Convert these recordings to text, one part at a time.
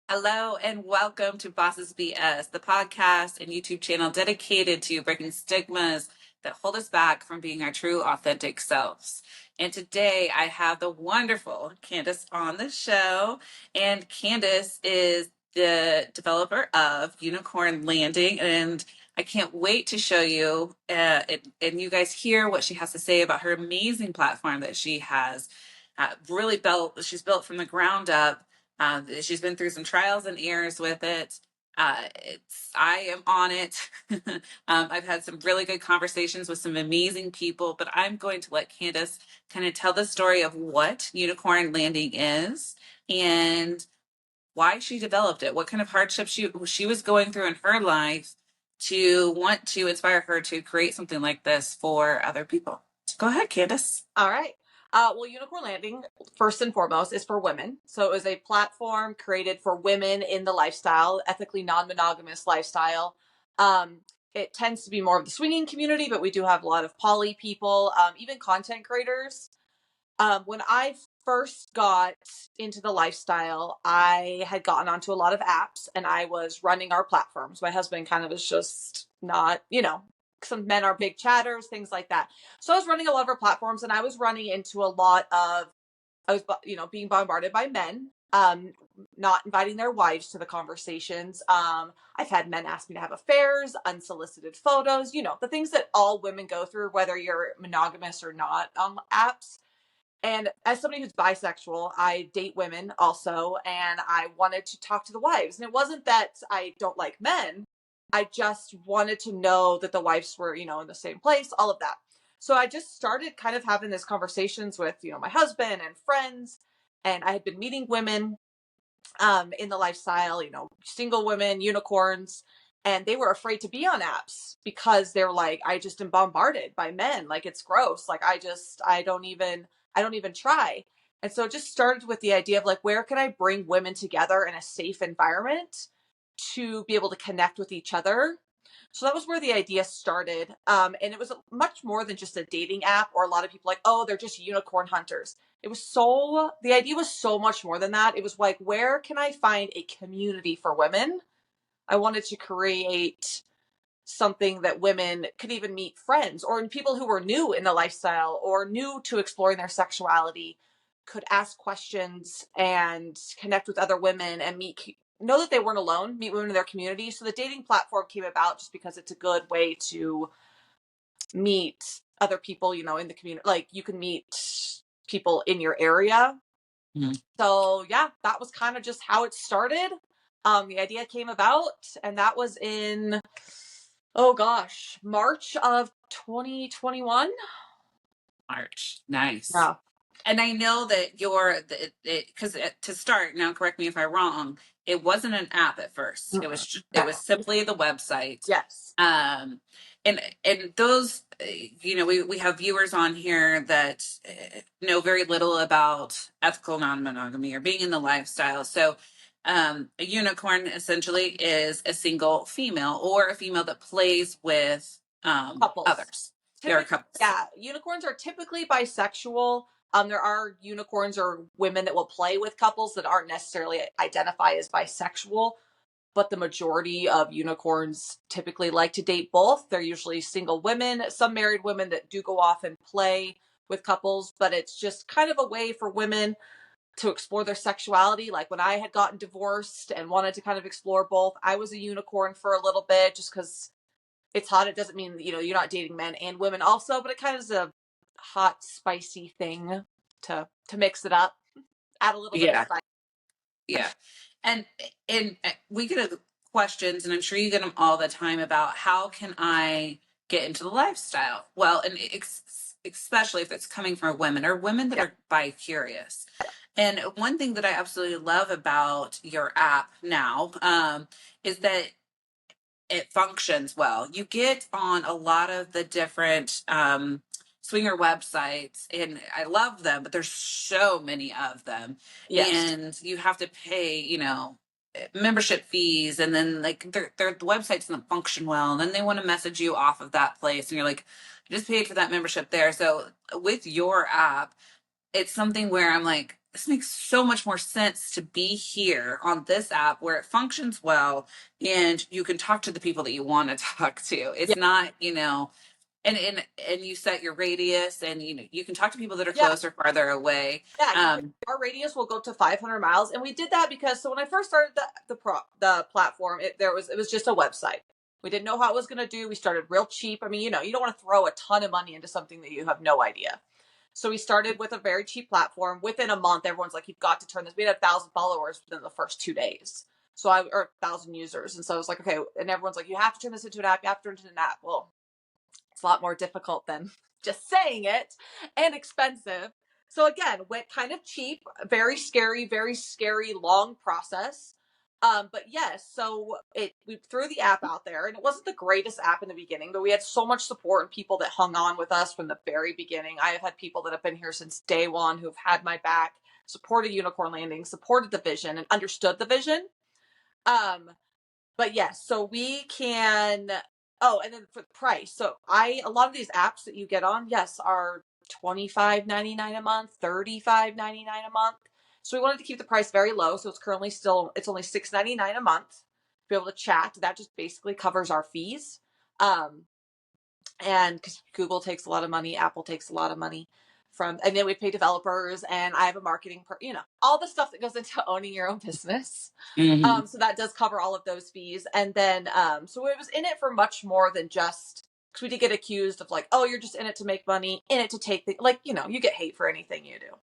Hello and welcome to Bosses BS, the podcast and YouTube channel dedicated to breaking stigmas that hold us back from being our true, authentic selves. And today I have the wonderful Candice on the show. And Candice is the developer of Unicorn Landing. And I can't wait to show you and you guys hear what she has to say about her amazing platform that she has really built. She's built from the ground up. She's been through some trials and errors with it. I am on it. I've had some really good conversations with some amazing people, but I'm going to let Candice kind of tell the story of what Unicorn Landing is and why she developed it, what kind of hardships she was going through in her life to want to inspire her to create something like this for other people. So go ahead, Candice. All right. Well, Unicorn Landing, first and foremost, is for women. So it was a platform created for women in the lifestyle, ethically non-monogamous lifestyle. It tends to be more of the swinging community, but we do have a lot of poly people, even content creators. When I first got into the lifestyle, I had gotten onto a lot of apps and I was running our platforms. My husband kind of was just not, some men are big chatters, things like that. So I was running a lot of our platforms and I was running into a lot of, being bombarded by men, not inviting their wives to the conversations. I've had men ask me to have affairs, unsolicited photos, the things that all women go through, whether you're monogamous or not on apps. And as somebody who's bisexual, I date women also, and I wanted to talk to the wives. And it wasn't that I don't like men. I just wanted to know that the wives were, in the same place, all of that. So I just started kind of having these conversations with, my husband and friends. And I had been meeting women in the lifestyle, single women, unicorns. And they were afraid to be on apps because they're like, I just am bombarded by men. Like, it's gross. Like, I don't even try. And so it just started with the idea of like, where can I bring women together in a safe environment to be able to connect with each other? So that was where the idea started. And it was much more than just a dating app, or a lot of people like, oh, they're just unicorn hunters. The idea was so much more than that. It was like, where can I find a community for women? I wanted to create something that women could even meet friends or people who were new in the lifestyle or new to exploring their sexuality could ask questions and connect with other women and know that they weren't alone, meet women in their community. So the dating platform came about just because it's a good way to meet other people, in the community. Like, you can meet people in your area. Mm-hmm. So yeah, that was kind of just how it started. The idea came about, and that was in, March of 2021. March. Nice. Yeah. And I know that because to start, now correct me if I'm wrong, it wasn't an app at first. It was simply the website. Yes. And those, we have viewers on here that know very little about ethical non-monogamy or being in the lifestyle. So a unicorn essentially is a single female or a female that plays with others. There are couples. Yeah, unicorns are typically bisexual. There are unicorns or women that will play with couples that aren't necessarily identify as bisexual, but the majority of unicorns typically like to date both. They're usually single women, some married women that do go off and play with couples, but it's just kind of a way for women to explore their sexuality. Like, when I had gotten divorced and wanted to kind of explore both, I was a unicorn for a little bit just because it's hot. It doesn't mean, you're not dating men and women also, but it kind of is a hot, spicy thing to mix it up, add a little bit of spice. Yeah. And we get questions, and I'm sure you get them all the time, about how can I get into the lifestyle? Well, and especially if it's coming from women or women that are bi-curious. And one thing that I absolutely love about your app now is that it functions well. You get on a lot of the different swinger websites, and I love them, but there's so many of them. Yes. And you have to pay, membership fees, and then like the website doesn't function well, and then they want to message you off of that place, and you're like, I just paid for that membership there. So with your app, it's something where I'm like, this makes so much more sense to be here on this app where it functions well and you can talk to the people that you want to talk to. Yeah. It's not, and you set your radius, and you can talk to people that are Yeah. close or farther away. Yeah, our radius will go to 500 miles, and we did that because so when I first started the platform, it was just a website. We didn't know how it was going to do. We started real cheap. I mean, you don't want to throw a ton of money into something that you have no idea. So we started with a very cheap platform. Within a month, everyone's like, "You've got to turn this." We had 1,000 followers within the first 2 days. Or 1,000 users, and so I was like, "Okay." And everyone's like, "You have to turn this into an app. You have to turn it into an app." Well, it's a lot more difficult than just saying it, and expensive. So again, went kind of cheap, very scary, long process. But yes, so we threw the app out there, and it wasn't the greatest app in the beginning, but we had so much support and people that hung on with us from the very beginning. I have had people that have been here since day one who've had my back, supported Unicorn Landing, supported the vision, and understood the vision. But yes, so we can. Oh, and then for the price, so a lot of these apps that you get on, yes, are $25.99 a month, $35.99 a month. So we wanted to keep the price very low. So it's only $6.99 a month to be able to chat. That just basically covers our fees. And because Google takes a lot of money, Apple takes a lot of money and then we pay developers, and I have a marketing, all the stuff that goes into owning your own business. Mm-hmm. So that does cover all of those fees. And then, so it was in it for much more than just, because we did get accused of like, oh, you're just in it to make money, in it to take you get hate for anything you do.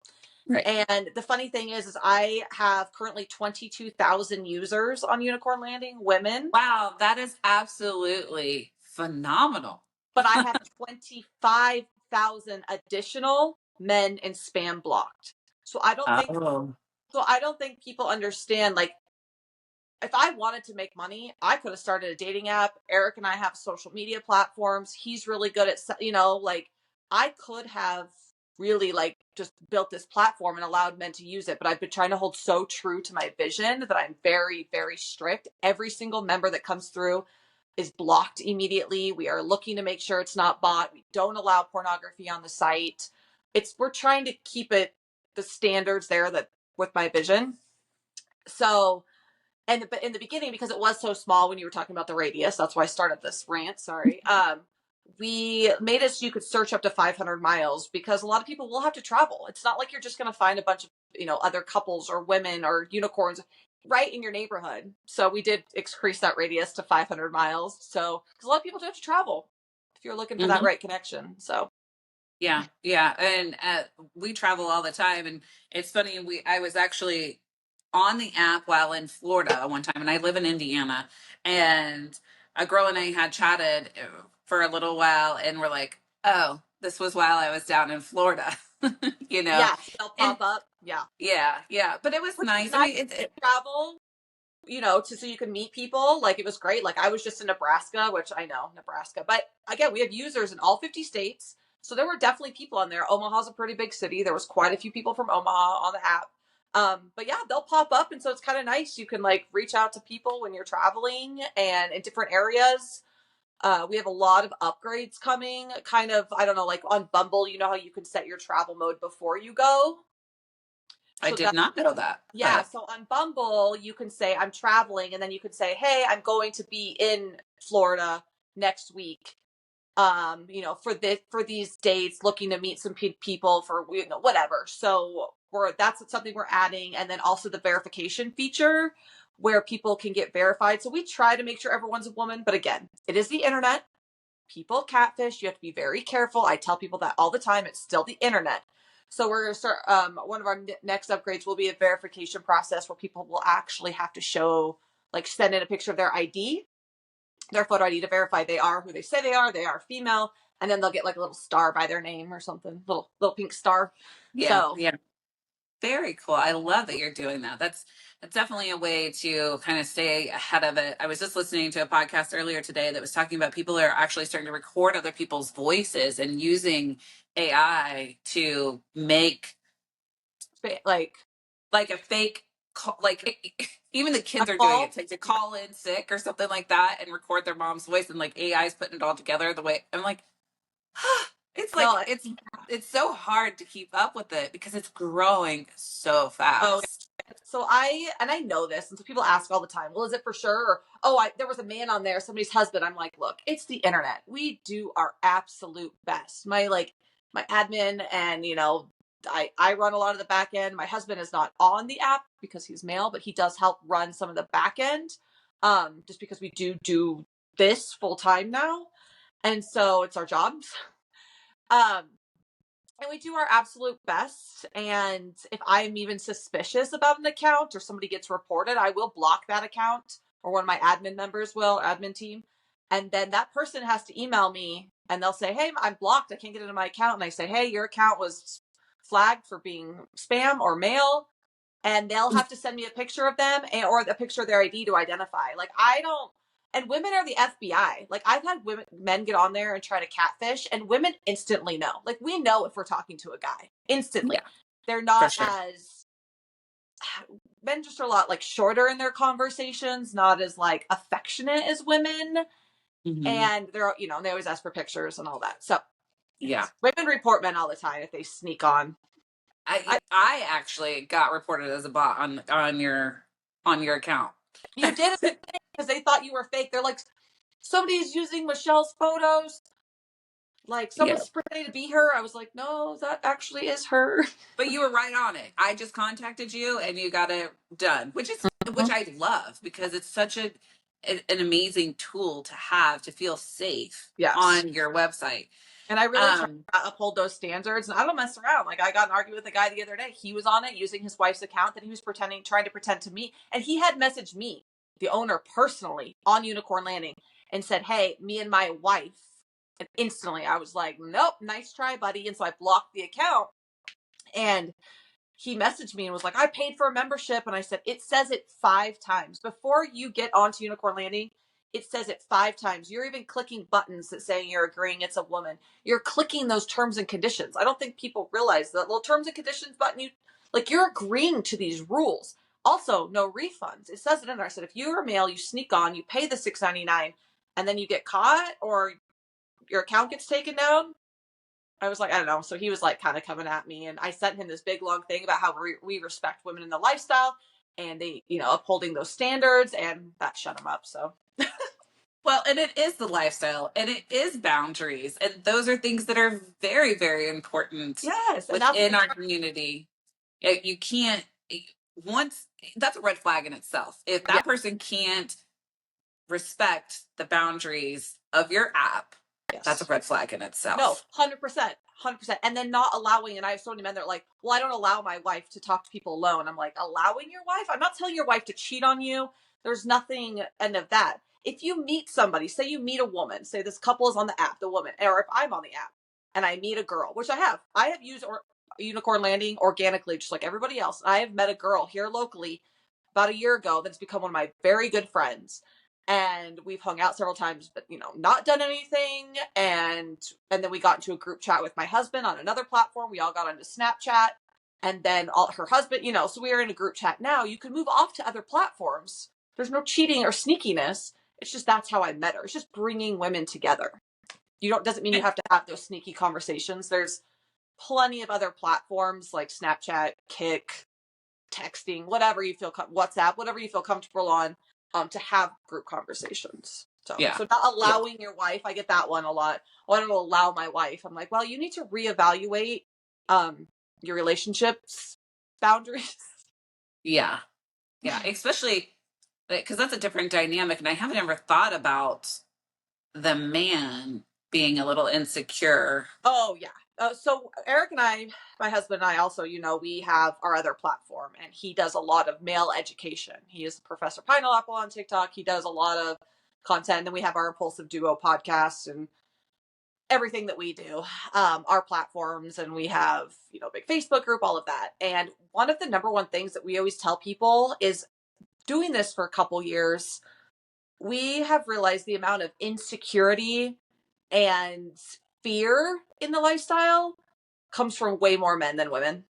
Right. And the funny thing is I have currently 22,000 users on Unicorn Landing, women, Wow, that is absolutely phenomenal. but I have 25,000 additional men and spam blocked. So Oh, I don't think people understand, like, if I wanted to make money, I could have started a dating app. Eric and I have social media platforms. He's really good at, like, I could have really like just built this platform and allowed men to use it. But I've been trying to hold so true to my vision that I'm very, very strict. Every single member that comes through is blocked immediately. We are looking to make sure it's not bought. We don't allow pornography on the site. We're trying to keep it the standards there that with my vision. So, but in the beginning, because it was so small when you were talking about the radius, that's why I started this rant. Sorry. We made it so you could search up to 500 miles because a lot of people will have to travel. It's not like you're just going to find a bunch of, other couples or women or unicorns right in your neighborhood. So we did increase that radius to 500 miles. So, because a lot of people do have to travel if you're looking for that mm-hmm. right connection. So, Yeah, yeah, and we travel all the time, and it's funny. I was actually on the app while in Florida one time, and I live in Indiana, and a girl and I had chatted for a little while, and we're like, "Oh, this was while I was down in Florida," you know, yeah, they'll and pop up. Yeah. yeah, but it was Which is nice. I nice mean, to travel, so you can meet people. Like, it was great. Like, I was just in Nebraska, which I know Nebraska, but again, we have users in all 50 states. So there were definitely people on there. Omaha's a pretty big city. There was quite a few people from Omaha on the app. But yeah, they'll pop up. And so it's kind of nice. You can like reach out to people when you're traveling and in different areas. We have a lot of upgrades coming, kind of, I don't know, like on Bumble, you know how you can set your travel mode before you go. I So did that not know that, Yeah, but so on Bumble, you can say I'm traveling, and then you can say, "Hey, I'm going to be in Florida next week. For these dates, looking to meet some people for whatever." So that's something we're adding, and then also the verification feature where people can get verified. So we try to make sure everyone's a woman, but again, it is the internet. People catfish. You have to be very careful. I tell people that all the time. It's still the internet. So we're going to start, one of our next upgrades will be a verification process where people will actually have to send in a picture of their ID, their photo ID, to verify they are who they say they are female, and then they'll get like a little star by their name or something, little pink star. yeah, So yeah. Very cool. I love that you're doing that. That's definitely a way to kind of stay ahead of it. I was just listening to a podcast earlier today that was talking about people that are actually starting to record other people's voices and using AI to make like like a fake call, like even the a kids are doing call. it, like to call in sick or something like that and record their mom's voice, and like AI is putting it all together the way I'm like It's No, like it's so hard to keep up with it because it's growing so oh, fast. so I know this, and so people ask all the time, well, is it for sure? Or, there was a man on there, somebody's husband. I'm like, look, it's the internet. We do our absolute best. My admin and I run a lot of the back end. My husband is not on the app because he's male, but he does help run some of the back end. Just because we do this full time now, and so it's our jobs. Um, and we do our absolute best. And if I'm even suspicious about an account or somebody gets reported, I will block that account, or one of my admin members will, admin team. And then that person has to email me and they'll say, hey, I'm blocked. I can't get into my account. And I say, hey, your account was flagged for being spam or mail. And they'll have to send me a picture of them or a picture of their ID to identify. Like, I don't, and women are the FBI. Like, I've had men get on there and try to catfish, and women instantly know. Like, we know if we're talking to a guy instantly. Yeah, They're for not sure. as, men just are a lot like shorter in their conversations, not as like affectionate as women. Hmm. And they're, they always ask for pictures and all that. So, Yeah. yes, women report men all the time if they sneak on. I actually got reported as a bot on your account. You did it because they thought you were fake. They're like, somebody's using Michelle's photos. Like, Yeah. someone's pretending to be her. I was like, no, that actually is her. But you were right on it. I just contacted you and you got it done, which I love because it's such an amazing tool to have to feel safe Yes. on your website. And I really try Um, to uphold those standards. And I don't mess around. Like, I got in an argument with a guy the other day. He was on it using his wife's account that he was trying to pretend to me. And he had messaged me, the owner, personally on Unicorn Landing and said, hey, me and my wife. And instantly I was like, nope, nice try, buddy. And so I blocked the account. And he messaged me and was like, I paid for a membership. And I said, it says it 5 times. Before you get onto Unicorn Landing, it says it 5 times. You're even clicking buttons that saying you're agreeing it's a woman. You're clicking those terms and conditions. I don't think people realize that little terms and conditions button, you're agreeing to these rules. Also, no refunds. It says it in there. I said, if you're a male, you sneak on, you pay the $6.99, and then you get caught or your account gets taken down. I was like, I don't know. So he was like kind of coming at me, and I sent him this big long thing about how we respect women in the lifestyle and they, upholding those standards, and that shut him up. So, well, and it is the lifestyle and it is boundaries. And those are things that are very, very important yes. And that's what within we our try. community. You can't, once, that's a red flag in itself. If Yeah. that person can't respect the boundaries of your app, that's a Yes. red flag in No, itself. 100%. 100%. And then not allowing, and I have so many men that are like, well, I don't allow my wife to talk to people alone. I'm like, allowing your wife? I'm not telling your wife to cheat on you. There's nothing end of that. If you meet somebody, say you meet a woman, say this couple is on the app, the woman, or if I'm on the app and I meet a girl, which I have used Unicorn Landing organically, just like everybody else. I have met a girl here locally about a year ago that's become one of my very good friends, and we've hung out several times, but not done anything. And then we got into a group chat with my husband on another platform. We all got onto Snapchat, and then her husband, so we are in a group chat now. You can move off to other platforms. There's no cheating or sneakiness. It's just that's how I met her. It's just bringing women together. Doesn't mean you have to have those sneaky conversations. There's plenty of other platforms like Snapchat, Kick, texting, whatever you feel, WhatsApp, whatever you feel comfortable on, to have group conversations. So, Yeah. so not Yeah. allowing your wife, I get that one a lot. Oh, I don't allow my wife. I'm like, well, you need to reevaluate, your relationships boundaries. Yeah. Yeah. Especially because that's a different dynamic. And I haven't ever thought about the man being a little insecure. Oh yeah. So Eric and I, my husband and I also, we have our other platform, and he does a lot of male education. He is Professor Pineapple on TikTok. He does a lot of content. And then we have our Impulsive Duo podcast and everything that we do, our platforms, and we have, big Facebook group, all of that. And one of the number one things that we always tell people is, doing this for a couple years, we have realized the amount of insecurity and fear in the lifestyle comes from way more men than women.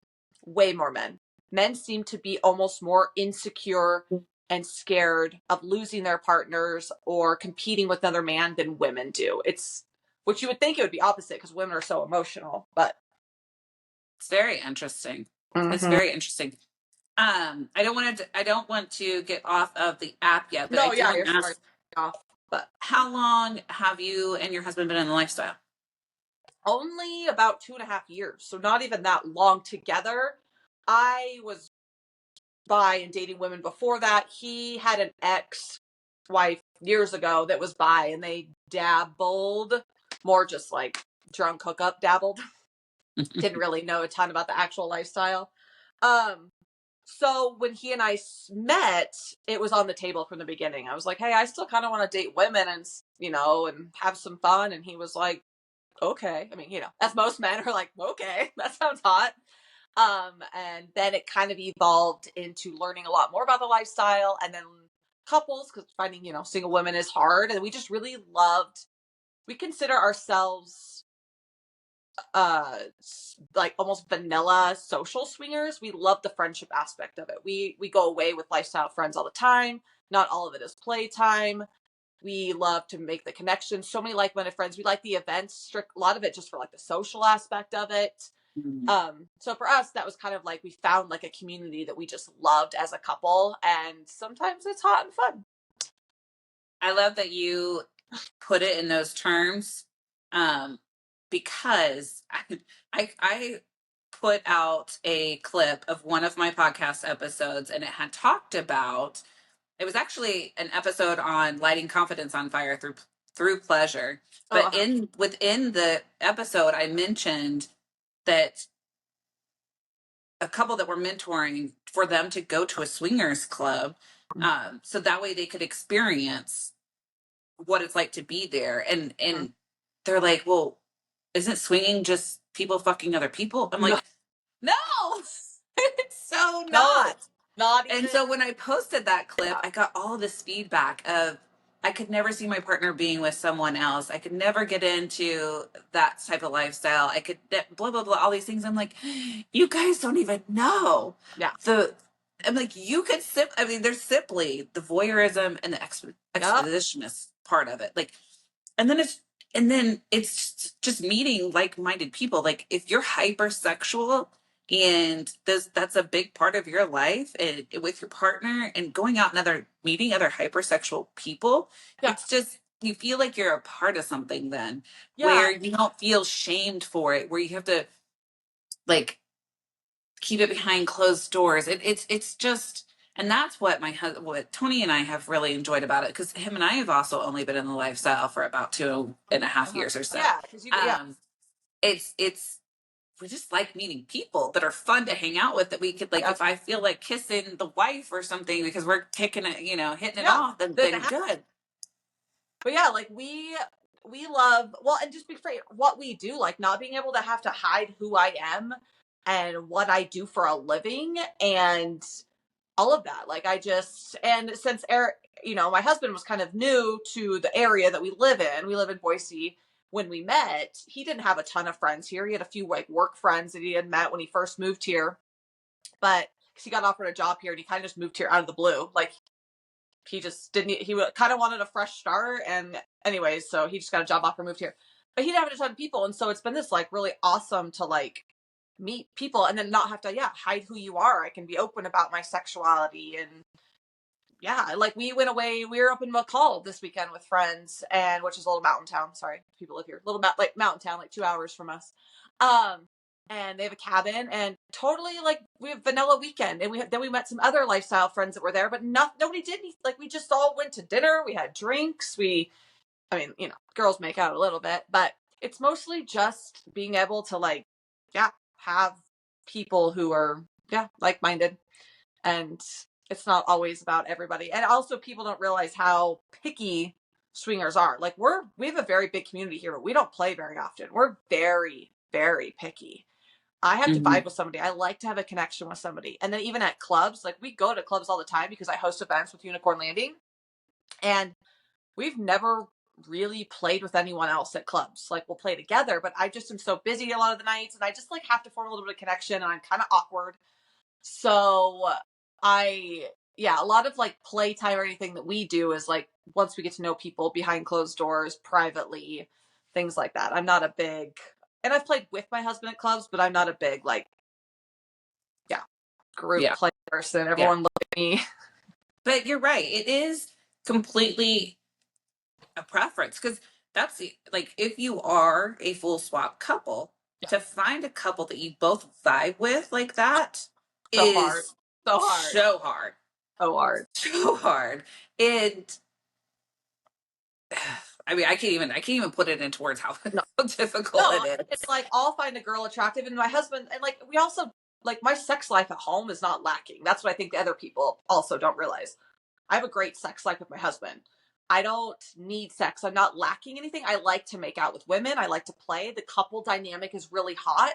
Way more men. Men seem to be almost more insecure and scared of losing their partners or competing with another man than women do. It's which you would think it would be opposite because women are so emotional, but It's very interesting. It's mm-hmm. very interesting. I don't want to get off of the app yet, but I No, do yeah, want you're to sorry ask, off, but how long have you and your husband been in the lifestyle? only about 2.5 years, so not even that long together. I was bi and dating women before that. He had an ex-wife years ago that was bi, and they dabbled more, just like drunk hookup dabbled. Didn't really know a ton about the actual lifestyle. Um, so when he and I met, it was on the table from the beginning. I was like, "Hey, I still kind of want to date women and and have some fun." And he was like, "Okay." I mean, as most men are like, "Okay, that sounds hot." And then it kind of evolved into learning a lot more about the lifestyle, and then couples, because finding single women is hard, and we just really loved. We consider ourselves like almost vanilla social swingers. We love the friendship aspect of it. We go away with lifestyle friends all the time. Not all of it is playtime. We love to make the connections. So many like-minded friends. We like the events, a lot of it just for like the social aspect of it. Mhm. So for us, that was kind of like we found like a community that we just loved as a couple, and sometimes it's hot and fun. I love that you put it in those terms, um, because I put out a clip of one of my podcast episodes, and it had talked about, it was actually an episode on lighting confidence on fire through pleasure. Oh, But in within the episode, I mentioned that a couple that were mentoring for them to go to a swingers club, so that way they could experience what it's like to be there. And they're like, well, isn't swinging just people fucking other people? I'm no, like, no, it's so no, not. not And even. so when I posted that clip, Yeah, I got all this feedback of, I could never see my partner being with someone else. I could never get into that type of lifestyle. I could blah blah blah, all these things. I'm like, you guys don't even know yeah, the. I'm like, you could sip. I mean, there's simply the voyeurism and the yep, expositionist part of it. Like, and then it's just meeting like-minded people. Like, if you're hypersexual and that's a big part of your life, and with your partner and going out and meeting other hypersexual people, yeah, it's just, you feel like you're a part of something then, yeah, where you don't feel shamed for it, where you have to like keep it behind closed doors. It's just, and that's what what Tony and I have really enjoyed about it, because him and I have also only been in the lifestyle for about 2.5 years or so. yeah, because yeah, Um, it's we just like meeting people that are fun to hang out with, that we could, like, yeah, if I feel like kissing the wife or something because we're taking it, hitting it yeah. off, then Then good. But yeah, like we love, well, and just be straight, what we do, like not being able to have to hide who I am and what I do for a living and all of that. Like I just, and since Eric, my husband was kind of new to the area that we live in. We live in Boise. When we met, he didn't have a ton of friends here. He had a few like work friends that he had met when he first moved here, but because he got offered a job here and he kind of just moved here out of the blue. Like he just didn't, he kind of wanted a fresh start. And anyways, so he just got a job offer, moved here, but he didn't have a ton of people. And so it's been this like really awesome to like meet people and then not have to, yeah, hide who you are. I can be open about my sexuality. And yeah, like we went away, we were up in McCall this weekend with friends, and which is a little mountain town. Sorry, people live here. Little like mountain town, like 2 hours from us. Um, and they have a cabin, and totally like we have vanilla weekend, and then we met some other lifestyle friends that were there, but nobody did anything. Like we just all went to dinner, we had drinks, I mean, girls make out a little bit, but it's mostly just being able to like, yeah, have people who are like minded, and it's not always about everybody. And also people don't realize how picky swingers are. Like we have a very big community here, but we don't play very often. We're very, very picky. I have to Hmm. vibe with somebody. I like to have a connection with somebody. And then even at clubs, like we go to clubs all the time because I host events with Unicorn Landing. And we've never really played with anyone else at clubs. Like we'll play together, but I just am so busy a lot of the nights, and I just like have to form a little bit of connection, and I'm kind of awkward. So yeah, a lot of like playtime or anything that we do is like once we get to know people behind closed doors privately, things like that. I'm not a big, and I've played with my husband at clubs, but I'm not a big, like, yeah, group Yeah. play person. Yeah. Everyone look at me. But you're right. It is completely a preference because that's like if you are a full swap couple, Yeah. to find a couple that you both vibe with like that So hard. is So hard. so hard. So hard. So hard. And I mean, I can't even put it into words how, No. how difficult No, it it's is. like I'll find a girl attractive, and my husband, and like we also, like, my sex life at home is not lacking. That's what I think the other people also don't realize. I have a great sex life with my husband. I don't need sex. I'm not lacking anything. I like to make out with women. I like to play. The couple dynamic is really hot,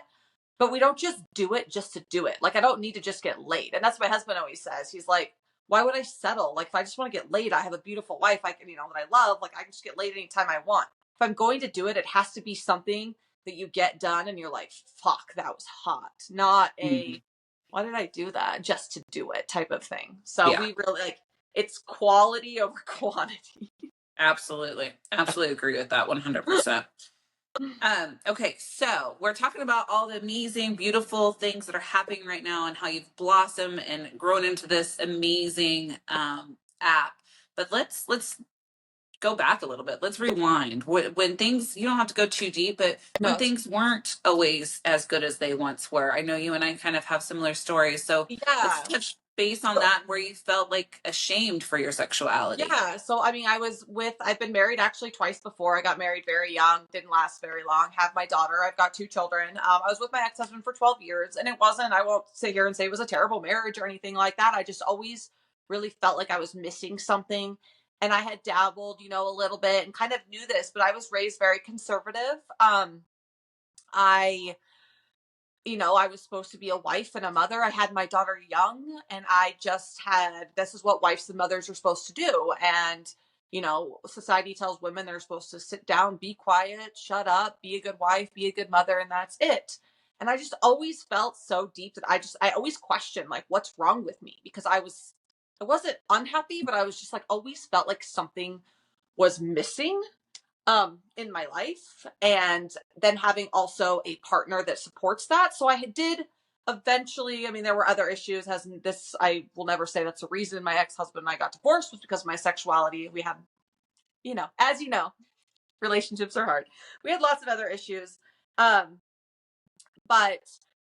but we don't just do it just to do it. Like, I don't need to just get laid. And that's what my husband always says. He's like, why would I settle? Like, if I just want to get laid, I have a beautiful wife I can, that I love. Like, I can just get laid anytime I want. If I'm going to do it, it has to be something that you get done and you're like, fuck, that was hot. Not Mhm. a, why did I do that just to do it type of thing. So Yeah, we really, like, it's quality over quantity. absolutely. Absolutely agree with that 100%. Okay, so we're talking about all the amazing, beautiful things that are happening right now and how you've blossomed and grown into this amazing app. But let's go back a little bit. Let's rewind. When things, you don't have to go too deep, but when No. things weren't always as good as they once were. I know you and I kind of have similar stories. So let's Yeah. touch base on that where you felt like ashamed for your sexuality. Yeah. So, I mean, I've been married actually twice before. I got married very young, didn't last very long, have my daughter. I've got two children. I was with my ex husband for 12 years, and I won't sit here and say it was a terrible marriage or anything like that. I just always really felt like I was missing something. And I had dabbled, a little bit and kind of knew this, but I was raised very conservative. I I was supposed to be a wife and a mother. I had my daughter young, and I just had, this is what wives and mothers are supposed to do. And, society tells women they're supposed to sit down, be quiet, shut up, be a good wife, be a good mother, and that's it. And I just always felt so deep that I always questioned, like, what's wrong with me? Because I wasn't unhappy, but I was just like, always felt like something was missing in my life, and then having also a partner that supports that. So I did eventually, I mean, there were other issues, as in this, I will never say that's the reason my ex-husband and I got divorced, was because of my sexuality. We had, as relationships are hard. We had lots of other issues. But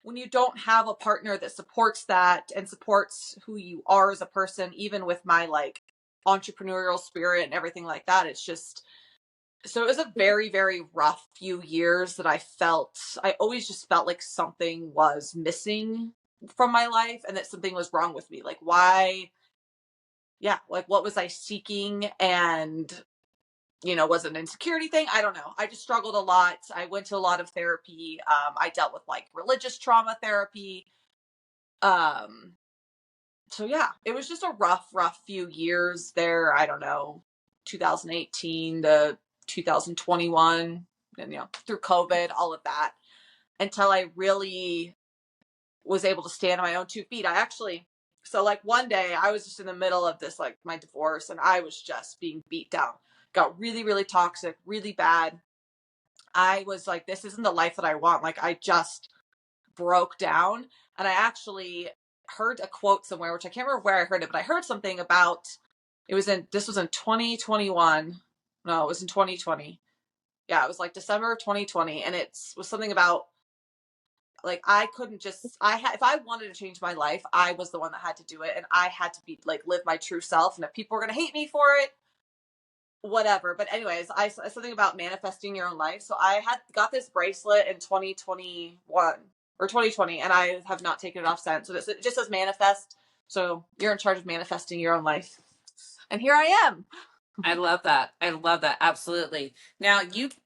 when you don't have a partner that supports that and supports who you are as a person, even with my, like, entrepreneurial spirit and everything like that, it's just, so it was a very, very rough few years that I always just felt like something was missing from my life and that something was wrong with me. Like, why? Yeah. Like, what was I seeking? And, was it an insecurity thing? I don't know. I just struggled a lot. I went to a lot of therapy. I dealt with, like, religious trauma therapy. Um, so yeah, it was just a rough few years there. I don't know, 2018 to 2021, and through COVID, all of that, until I really was able to stand on my own 2 feet. So, like, one day I was just in the middle of this, like, my divorce, and I was just being beat down. Got really, really toxic, really bad. I was like, this isn't the life that I want. Like, I just broke down. And I actually heard a quote somewhere, which I can't remember where I heard it, but I heard something about, this was in 2021. No, it was in 2020. Yeah, it was like December 2020. And it was something about, like, I couldn't just, if I wanted to change my life, I was the one that had to do it. And I had to be, like, live my true self. And if people were going to hate me for it, whatever. But anyways, something about manifesting your own life. So I had got this bracelet in 2021 or 2020, and I have not taken it off since. So it just says manifest. So you're in charge of manifesting your own life. And here I am. I love that. I love that. Absolutely. Now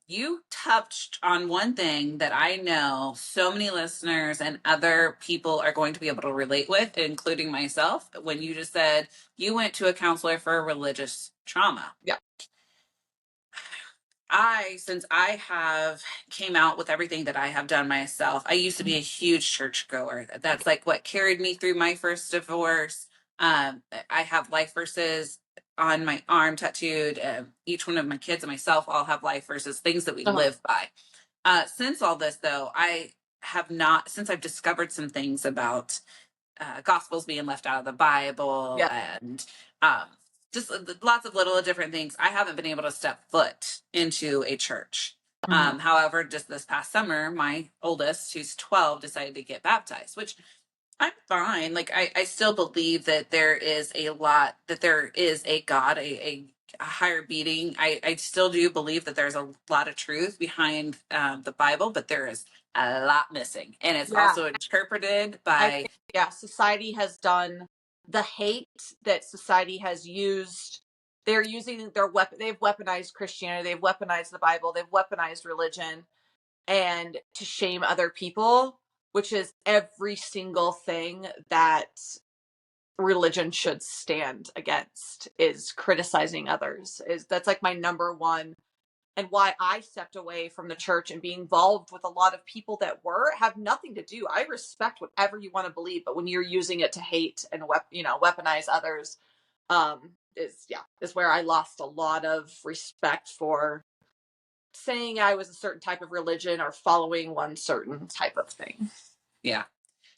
you touched on one thing that I know so many listeners and other people are going to be able to relate with, including myself, when you just said you went to a counselor for religious trauma. Yeah. Since I have came out with everything that I have done myself, I used to be a huge church goer. That's like what carried me through my first divorce. I have life verses on my arm tattooed. Each one of my kids and myself all have life versus things that we Uh-huh. live by. Since all this, though, I have not, since I've discovered some things about gospels being left out of the Bible, Yeah. and um, just lots of little different things, I haven't been able to step foot into a church. Mhm. However, just this past summer, my oldest, who's 12, decided to get baptized, which I'm fine. Like I still believe that there is a lot, that there is a God, a higher being. I still do believe that there's a lot of truth behind the Bible, but there is a lot missing. And it's Yeah. also interpreted I by, think, yeah, society has done the hate that society has used. They're using their weapon. They've weaponized Christianity. They've weaponized the Bible. They've weaponized religion and to shame other people, which is every single thing that religion should stand against is criticizing others. Is that's like my number one, and why I stepped away from the church and being involved with a lot of people that have nothing to do. I respect whatever you want to believe, but when you're using it to hate and weaponize others, is where I lost a lot of respect for saying I was a certain type of religion or following one certain type of thing. yeah.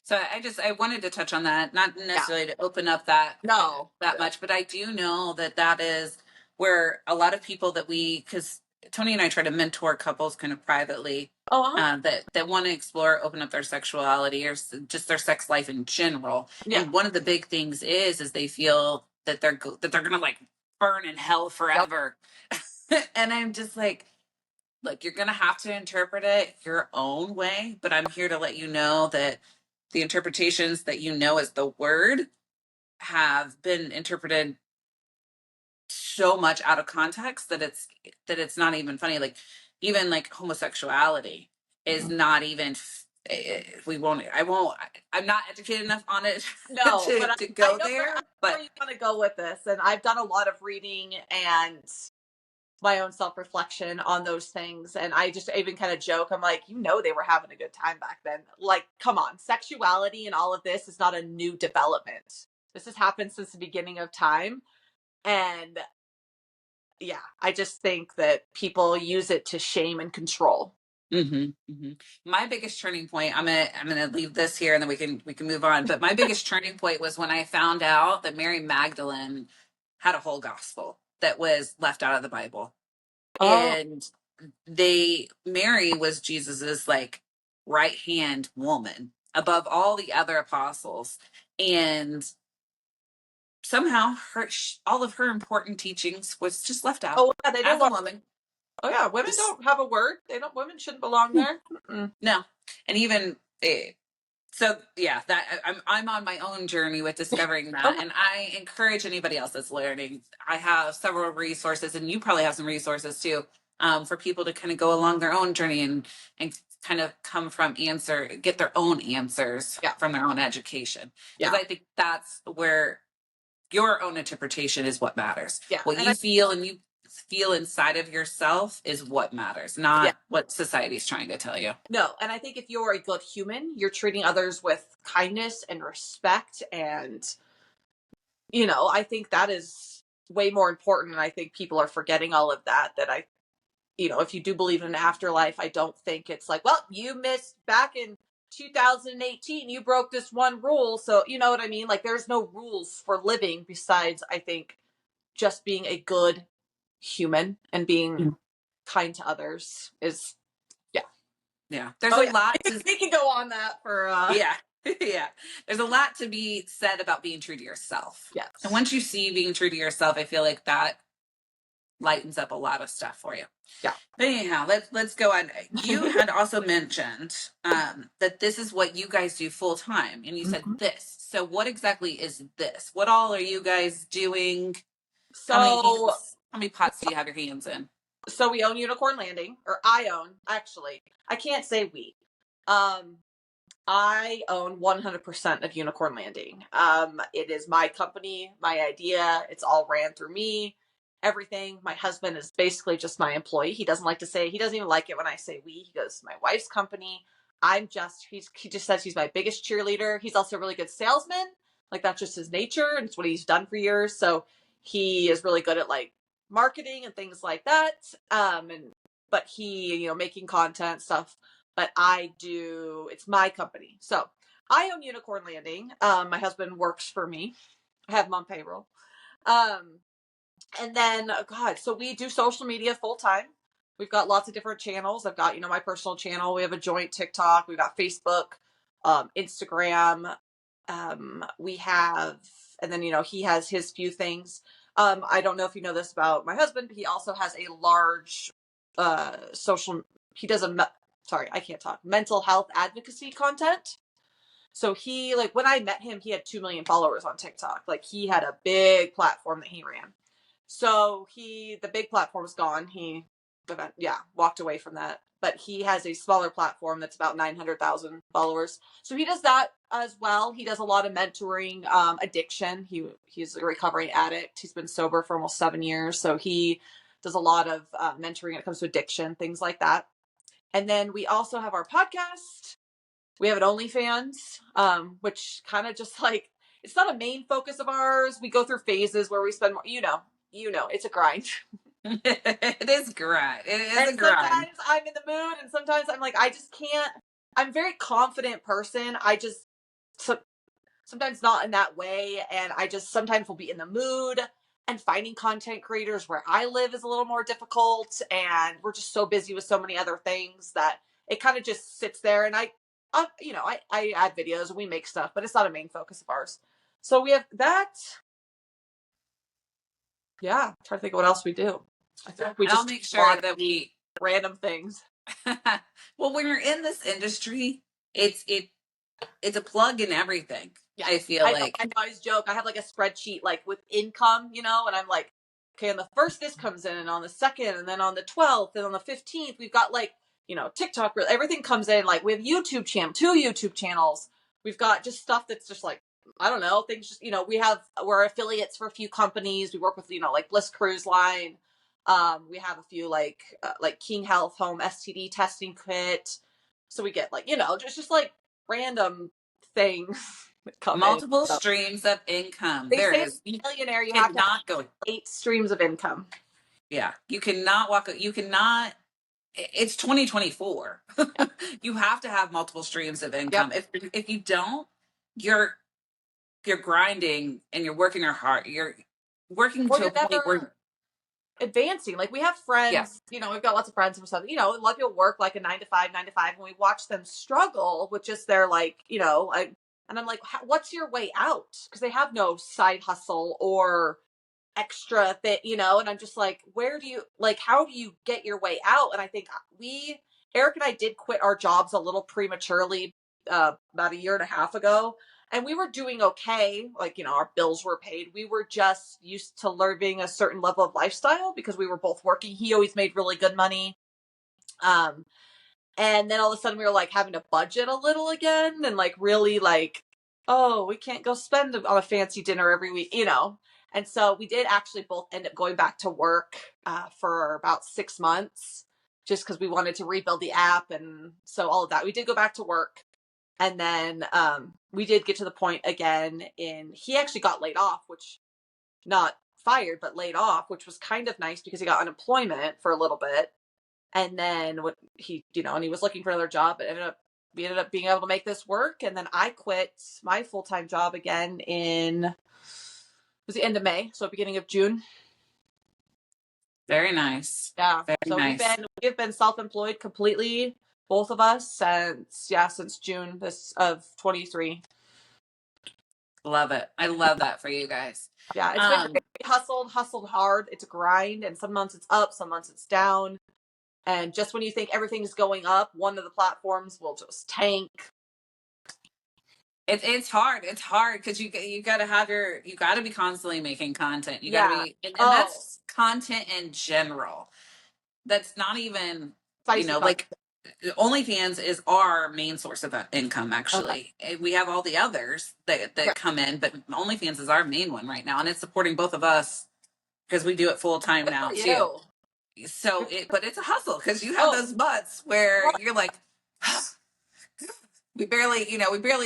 So I wanted to touch on that, not Yeah. necessarily to open up that No. that much, but I do know that that is where a lot of people that because Tony and I try to mentor couples kind of privately, Oh, that want to explore, open up their sexuality or just their sex life in general. yeah. And one of the big things is they feel that they're gonna like burn in hell Yep. forever, and I'm just like, look, you're going to have to interpret it your own way, but I'm here to let you know that the interpretations that you know as the word have been interpreted so much out of context that it's not even funny. Like even like homosexuality is Mhm. not even I'm not educated enough on it No, but to I go know I there, know where but you want to go with this, and I've done a lot of reading and my own self-reflection on those things, and I just even kind of joke. I'm like, they were having a good time back then. Like, come on, sexuality and all of this is not a new development. This has happened since the beginning of time, and yeah, I just think that people use it to shame and control. my biggest turning point, I'm gonna leave this here and then we can move on, but my biggest turning point was when I found out that Mary Magdalene had a whole gospel that was left out of the Bible. Oh, And Mary was Jesus's like right hand woman above all the other apostles, and somehow all of her important teachings was just left out oh yeah, they don't as a want. woman. Oh yeah, women Just don't have a word. They don't. Women shouldn't belong there. Mm-mm. no. And even so yeah, that I'm on my own journey with discovering that, Okay. and I encourage anybody else that's learning. I have several resources, and you probably have some resources too, for people to kind of go along their own journey and kind of get their own answers Yeah. from their own education, because Yeah. I think that's where your own interpretation is what matters. Yeah. What And I. you feel inside of yourself is what matters, Yeah. not what society's trying to tell you. No, and I think if you're a good human, you're treating others with kindness and respect. And, I think that is way more important. And I think people are forgetting all of that. If you do believe in an afterlife, I don't think it's like, well, you missed back in 2018, you broke this one rule. So, you know what I mean? Like, there's no rules for living besides, I think, just being a good human and being kind to others is, yeah. Yeah, there's Oh, a yeah. lot to We can go on that for, yeah. Yeah. There's a lot to be said about being true to yourself. And yes. once you see being true to yourself, I feel like that lightens up a lot of stuff for you. Yeah. But anyhow, let's go on. You had also mentioned that this is what you guys do full time, and you said Mhm. this. So what exactly is this? What all are you guys doing? So, How many pots do you have your hands in? so we own Unicorn Landing, or I own, actually. I can't say we. Um, I own 100% of Unicorn Landing. It is my company, my idea. It's all ran through me. Everything. My husband is basically just my employee. He doesn't even like it when I say we. He goes, my wife's company. He just says he's my biggest cheerleader. He's also a really good salesman. Like, that's just his nature, and it's what he's done for years. So he is really good at like marketing and things like that. But he, making content stuff. But it's my company. So I own Unicorn Landing. My husband works for me. I have him on payroll. And then, God, so we do social media full time. We've got lots of different channels. I've got, my personal channel. We have a joint TikTok. We've got Facebook, Instagram. We have, and then, he has his few things. I don't know if you know this about my husband, but he also has a large he does I can't talk, mental health advocacy content. So he, like, when I met him, he had 2 million followers on TikTok. Like, he had a big platform that he ran. So the big platform's gone. He, walked away from that. But he has a smaller platform that's about 900,000 followers. So he does that as well. He does a lot of mentoring, addiction. He's a recovering addict. He's been sober for almost 7 years. So he does a lot of mentoring when it comes to addiction, things like that. And then we also have our podcast. We have an OnlyFans, which kind of just like, it's not a main focus of ours. We go through phases where we spend more, it's a grind. It is grind. It is and a grind. Sometimes I'm in the mood, and sometimes I'm like, I just can't. I'm a very confident person. I just sometimes not in that way, and I just sometimes will be in the mood. And finding content creators where I live is a little more difficult, and we're just so busy with so many other things that it kind of just sits there. And I add videos and we make stuff, but it's not a main focus of ours. So we have that. Yeah, I'm trying to think of what else we do. I feel like we just make sure that we random things. Well, when you're in this industry, it's a plug in everything. Yeah. I feel like I always joke. I have like a spreadsheet like with income, and I'm like, okay, on the first this comes in, and on the second, and then on the 12th, and on the 15th, we've got like, TikTok, everything comes in. Like, we have YouTube channel, 2 YouTube channels. We've got just stuff that's just like, I don't know, things just, we're affiliates for a few companies. We work with, like Bliss Cruise Line. We have a few like King Health Home STD testing kit. So we get like, just like random things. Multiple streams of income. They There say is millionaire, you have to have 8 streams of income. Yeah, you cannot it's 2024. You have to have multiple streams of income. Yep. If you don't, you're grinding and you're working your heart. You're working to a point where advancing. Like, we have friends, we've got lots of friends and stuff, a lot of people work like a 9 to 5, and we watch them struggle with just their like, and I'm like, what's your way out? Because they have no side hustle or extra that, and I'm just like, how do you get your way out? And I think Eric and I did quit our jobs a little prematurely about a year and a half ago. And we were doing okay. Like, our bills were paid. We were just used to living a certain level of lifestyle because we were both working. He always made really good money. And then all of a sudden we were like having to budget a little again, and like really like, oh, we can't go spend on a fancy dinner every week, And so we did actually both end up going back to work for about 6 months, just because we wanted to rebuild the app. And so all of that, we did go back to work. And then we did get to the point again he actually got laid off, which, not fired, but laid off, which was kind of nice because he got unemployment for a little bit. And then he was looking for another job, but we ended up being able to make this work. And then I quit my full-time job again it was the end of May, so beginning of June. Very nice. Yeah. Very so nice. We've been self-employed completely, both of us, since June of 23. Love it. I love that for you guys. Yeah, it's been great. We hustled hard. It's a grind, and some months it's up, some months it's down. And just when you think everything's going up, one of the platforms will just tank. It's hard. It's hard because you got to be constantly making content. You got to be, and that's content in general. That's not even, like OnlyFans is our main source of income. Actually, we have all the others that come in, but OnlyFans is our main one right now, and it's supporting both of us because we do it full time now too. So but it's a hustle because you have those months where you're like, we barely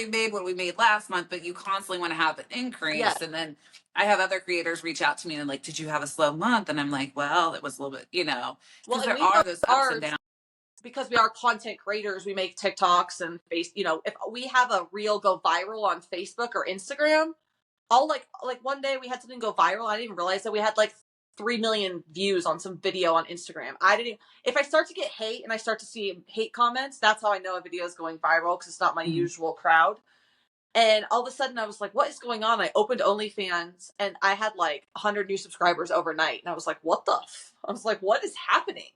made what we made last month, but you constantly want to have an increase. And then I have other creators reach out to me and like, did you have a slow month? And I'm like, well, it was a little bit, Well, because and there we are know those ups and ours downs. because we are content creators. We make TikToks and if we have a reel go viral on Facebook or Instagram, I'll like one day we had something go viral. I didn't even realize that we had like 3 million views on some video on Instagram. If I start to get hate and I start to see hate comments, that's how I know a video is going viral, because it's not my usual crowd. And all of a sudden I was like, what is going on? I opened OnlyFans and I had like 100 new subscribers overnight. And I was like, I was like, what is happening?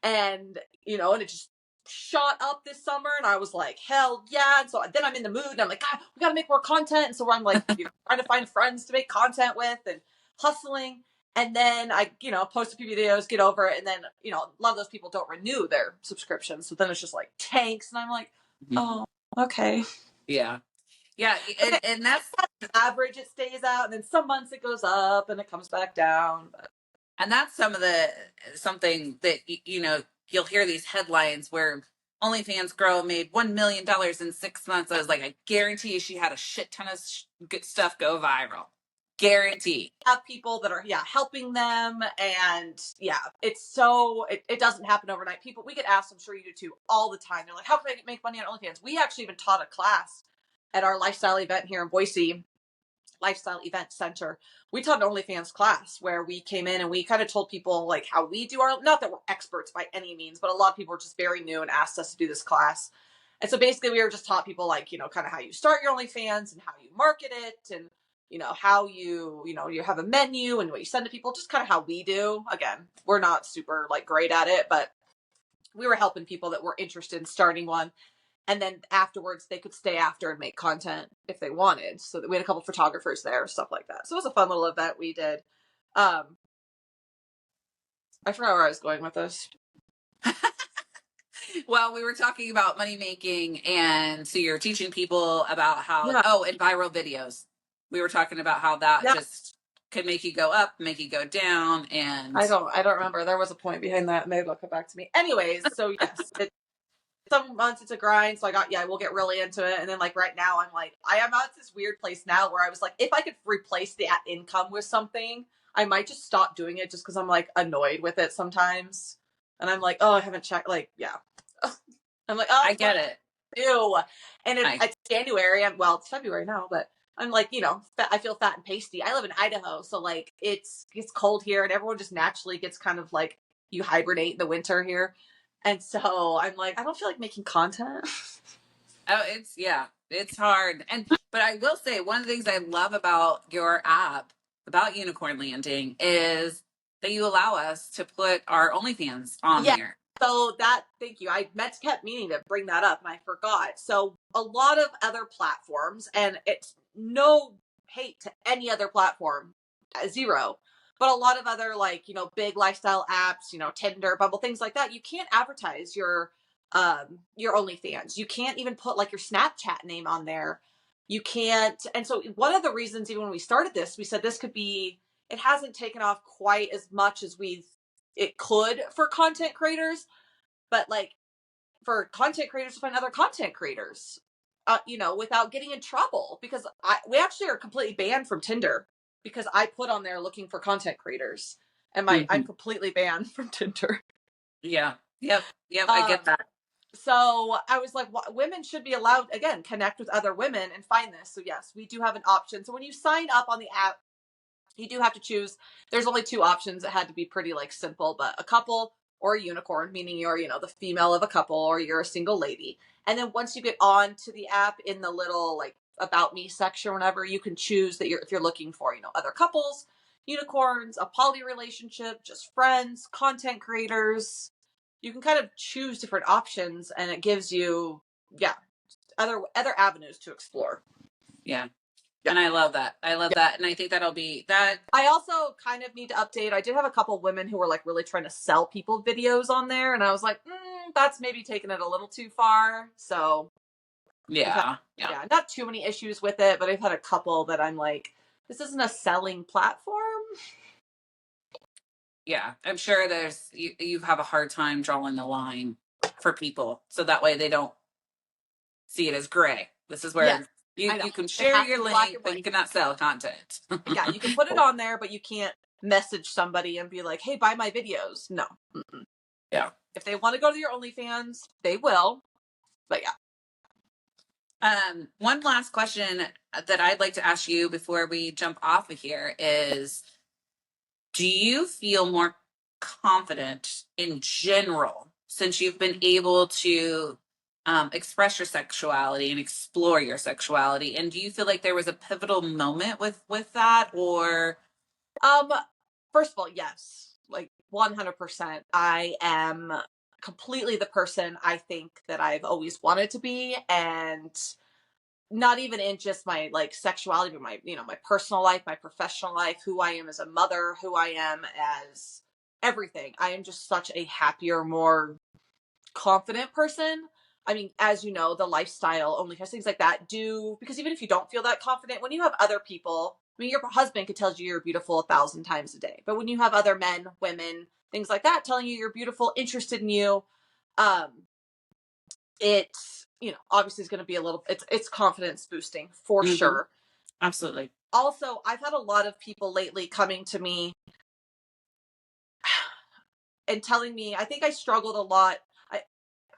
And, and it just shot up this summer. And I was like, hell yeah. And so then I'm in the mood and I'm like, God, we got to make more content. And so I'm like, trying to find friends to make content with and hustling. And then I, post a few videos, get over it. And then, a lot of those people don't renew their subscriptions. So then it's just like tanks. And I'm like, oh, okay. Yeah. Yeah. And that's average, it stays out, and then some months it goes up and it comes back down. And that's something that, you'll hear these headlines where OnlyFans girl made $1 million in 6 months. I was like, I guarantee you she had a shit ton of good stuff go viral. Guarantee. Have people that are helping them, and it doesn't happen overnight. We get asked, I'm sure you do too, all the time. They're like, how can I make money on OnlyFans? We actually even taught a class at our lifestyle event here in Boise, Lifestyle Event Center. We taught an OnlyFans class where we came in and we kind of told people like how we do not that we're experts by any means, but a lot of people were just very new and asked us to do this class. And so basically we were just taught people like, kind of how you start your OnlyFans and how you market it, and how you have a menu and what you send to people, just kind of how we do. Again, we're not super like great at it, but we were helping people that were interested in starting one. And then afterwards they could stay after and make content if they wanted. So we had a couple photographers there, stuff like that. So it was a fun little event we did. I forgot where I was going with this. Well, we were talking about money making, and so you're teaching people about how and viral videos. We were talking about how that just could make you go up, make you go down, and I don't remember. There was a point behind that. Maybe it'll come back to me. Anyways, so yes, some months it's a grind. So we'll get really into it. And then like right now I'm like, I am at this weird place now where I was like, if I could replace the income with something, I might just stop doing it just because I'm like annoyed with it sometimes. And I'm like, oh, I haven't checked. Like, yeah. I'm like, oh, I get it. Ew. And it's January. It's February now, but I'm like, I feel fat and pasty. I live in Idaho. So like it's cold here and everyone just naturally gets kind of like, you hibernate in the winter here. And so I'm like, I don't feel like making content. Oh, it's hard. But I will say one of the things I love about your app, about Unicorn Landing, is that you allow us to put our OnlyFans on there. So thank you. I kept meaning to bring that up and I forgot. So a lot of other platforms, and it's no hate to any other platform, zero, but a lot of other like, big lifestyle apps, Tinder, Bumble, things like that, you can't advertise your OnlyFans. You can't even put like your Snapchat name on there. You can't. And so one of the reasons, even when we started this, we said it hasn't taken off quite as much as it could for content creators, but like for content creators to find other content creators, without getting in trouble, because we actually are completely banned from Tinder because I put on there looking for content creators, and I'm completely banned from Tinder. Yeah. Yep. I get that. So I was like, women should be allowed, again, connect with other women and find this. So yes, we do have an option. So when you sign up on the app, you do have to choose. There's only 2 options. It had to be pretty like simple, but a couple or a unicorn, meaning you're, the female of a couple, or you're a single lady. And then once you get on to the app, in the little like about me section or whatever, you can choose that if you're looking for, other couples, unicorns, a poly relationship, just friends, content creators. You can kind of choose different options, and it gives you, other avenues to explore. Yeah. And I love that. And I think that'll be that. I also kind of need to update. I did have a couple women who were like really trying to sell people videos on there. And I was like, that's maybe taking it a little too far. So yeah, not too many issues with it, but I've had a couple that I'm like, this isn't a selling platform. Yeah. I'm sure you have a hard time drawing the line for people. So that way they don't see it as gray. This is where You can share your link, but you cannot sell content. Yeah, you can put it on there, but you can't message somebody and be like, hey, buy my videos. No. Mm-mm. Yeah. If they want to go to your OnlyFans, they will. But yeah. One last question that I'd like to ask you before we jump off of here is, do you feel more confident in general since you've been able to express your sexuality and explore your sexuality? And do you feel like there was a pivotal moment with that, or First of all, yes, like 100%. I am completely the person I think that I've always wanted to be, and not even in just my like sexuality, but my, my personal life, my professional life, who I am as a mother, who I am as everything. I am just such a happier, more confident person. I mean, as you know, the lifestyle, only has things like that do, because even if you don't feel that confident, when you have other people, I mean, your husband could tell you you're beautiful 1,000 times a day, but when you have other men, women, things like that telling you you're beautiful, interested in you, um, it's, obviously is going to be a little, it's confidence boosting for sure. Absolutely. Also, I've had a lot of people lately coming to me and telling me, I think I struggled a lot.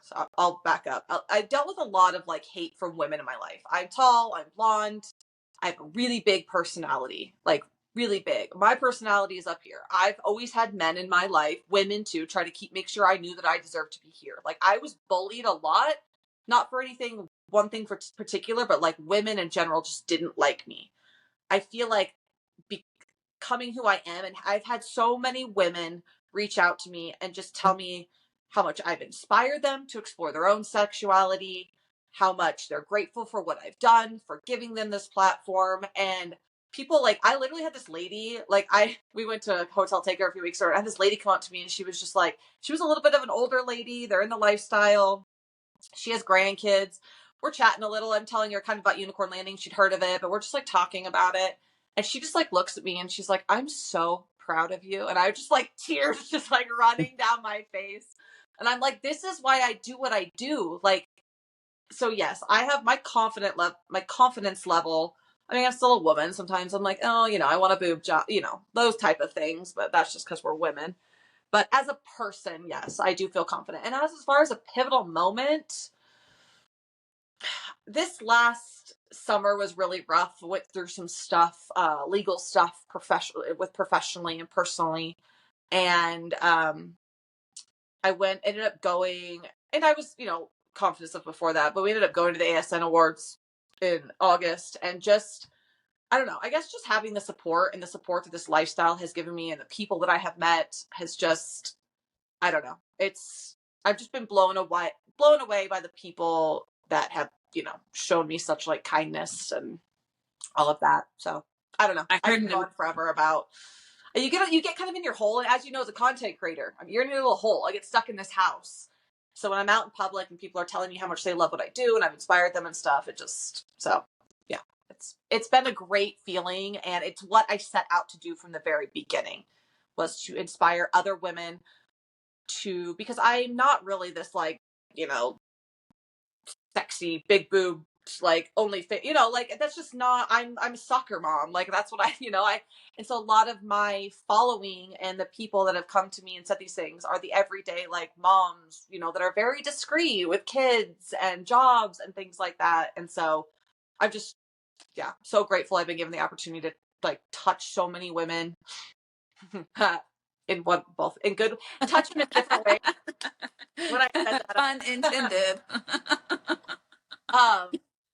So I'll back up. I dealt with a lot of like hate from women in my life. I'm tall, I'm blonde, I have a really big personality, like really big. My personality is up here. I've always had men in my life, women too, try to make sure I knew that I deserved to be here. Like I was bullied a lot, not for anything, one thing for particular, but like women in general just didn't like me. I feel like becoming who I am, and I've had so many women reach out to me and just tell me how much I've inspired them to explore their own sexuality, how much they're grateful for what I've done, for giving them this platform. And people like, I literally had this lady, like we went to a hotel takeover a few weeks ago, and I had this lady come up to me and she was just like, she was a little bit of an older lady. They're in the lifestyle. She has grandkids. We're chatting a little. I'm telling her kind of about Unicorn Landing. She'd heard of it, but we're just like talking about it. And she just like looks at me and she's like, I'm so proud of you. And I just like tears just like running down my face. And I'm like, this is why I do what I do. Like, so yes, I have my confidence level. I mean, I'm still a woman. Sometimes I'm like, oh, I want a boob job, those type of things, but that's just because we're women. But as a person, yes, I do feel confident. And as far as a pivotal moment, this last summer was really rough. Went through some stuff, legal stuff, professionally and personally. And I ended up going, and I was, confident stuff before that, but we ended up going to the ASN Awards in August, and just, I don't know, I guess just having the support that this lifestyle has given me and the people that I have met has just, I don't know. I've just been blown away by the people that have, shown me such like kindness and all of that. So I don't know. I can go on forever about, you get kind of in your hole. And as you know, as a content creator, I mean, you're in a little hole. I get stuck in this house. So when I'm out in public and people are telling me how much they love what I do and I've inspired them and stuff, yeah, it's been a great feeling. And it's what I set out to do from the very beginning, was to inspire other women because I'm not really this like, sexy big boob, like only fit, like that's just not, I'm a soccer mom. Like that's what and so a lot of my following and the people that have come to me and said these things are the everyday like moms, that are very discreet with kids and jobs and things like that. And so I'm just, yeah, so grateful I've been given the opportunity to like touch so many women both in good, touch in a different way. When I said that, pun intended.